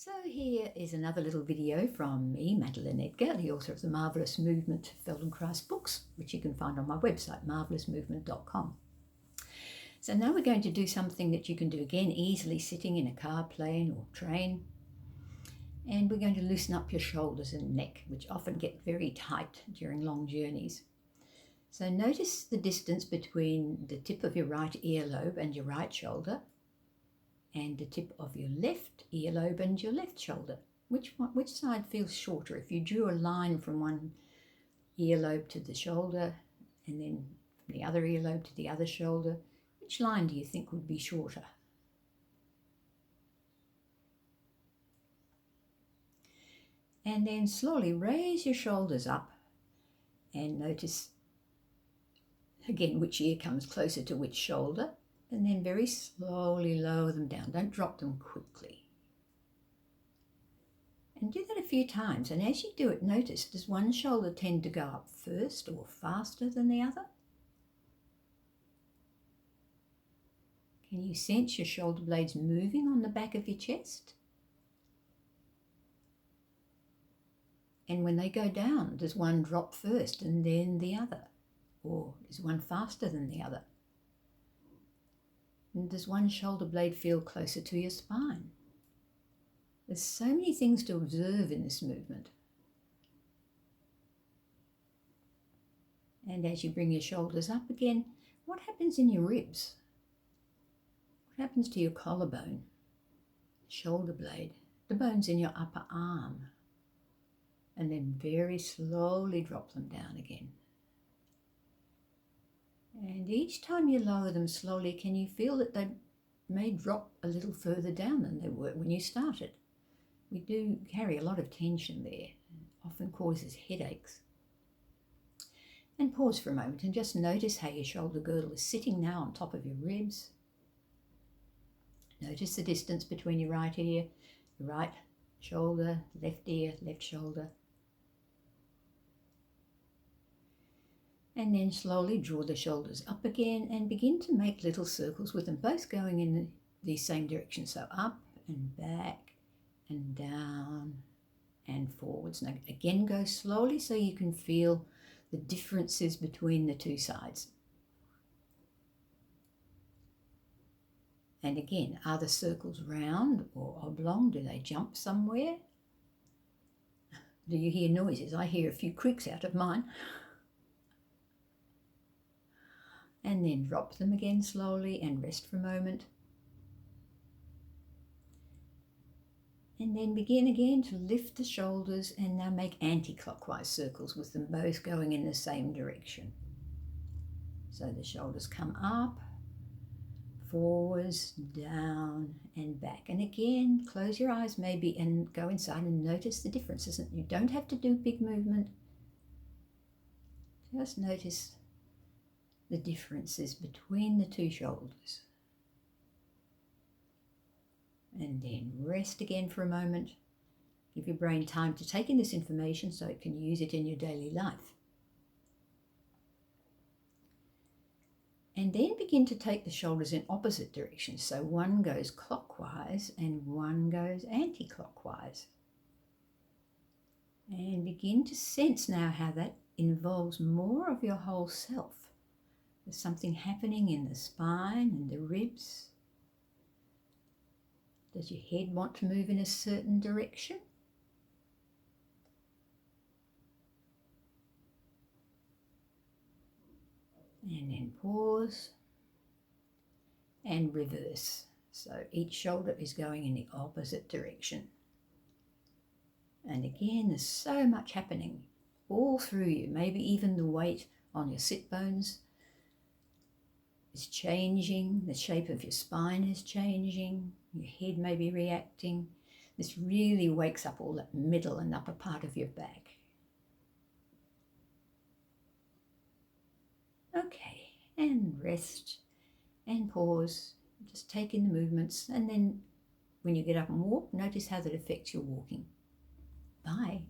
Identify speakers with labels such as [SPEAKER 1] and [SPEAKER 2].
[SPEAKER 1] So here is another little video from me, Madeleine Edgar, the author of the Marvellous Movement Feldenkrais books, which you can find on my website, marvellousmovement.com. So now we're going to do something that you can do again easily sitting in a car, plane or train. And we're going to loosen up your shoulders and neck, which often get very tight during long journeys. So notice the distance between the tip of your right earlobe and your right shoulder, and the tip of your left earlobe and your left shoulder. Which side feels shorter? If you drew a line from one earlobe to the shoulder and then from the other earlobe to the other shoulder, which line do you think would be shorter? And then slowly raise your shoulders up and notice again which ear comes closer to which shoulder. And then very slowly lower them down. Don't drop them quickly. And do that a few times. And as you do it, notice, does one shoulder tend to go up first or faster than the other? Can you sense your shoulder blades moving on the back of your chest? And when they go down, does one drop first and then the other? Or is one faster than the other? And does one shoulder blade feel closer to your spine? There's so many things to observe in this movement. And as you bring your shoulders up again, what happens in your ribs? What happens to your collarbone, shoulder blade, the bones in your upper arm? And then very slowly drop them down again. And each time you lower them slowly, can you feel that they may drop a little further down than they were when you started? We do carry a lot of tension there. It often causes headaches. And pause for a moment and just notice how your shoulder girdle is sitting now on top of your ribs. Notice the distance between your right ear, your right shoulder, left ear, left shoulder. And then slowly draw the shoulders up again and begin to make little circles with them both going in the same direction. So up and back and down and forwards. Now again, go slowly so you can feel the differences between the two sides. And again, are the circles round or oblong? Do they jump somewhere? Do you hear noises? I hear a few creaks out of mine. And then drop them again slowly and rest for a moment. And then begin again to lift the shoulders and now make anti-clockwise circles with them both going in the same direction. So the shoulders come up, forwards, down and back. And again, close your eyes maybe and go inside and notice the differences. You don't have to do big movement. Just notice the differences between the two shoulders. And then rest again for a moment. Give your brain time to take in this information so it can use it in your daily life. And then begin to take the shoulders in opposite directions. So one goes clockwise and one goes anti-clockwise. And begin to sense now how that involves more of your whole self. There's something happening in the spine and the ribs. Does your head want to move in a certain direction? And then pause and reverse. So each shoulder is going in the opposite direction. And again, there's so much happening all through you. Maybe even the weight on your sit bones is changing, the shape of your spine is changing, your head may be reacting. This really wakes up all that middle and upper part of your back. Okay, and rest and pause, just take in the movements, and then when you get up and walk, notice how that affects your walking. Bye.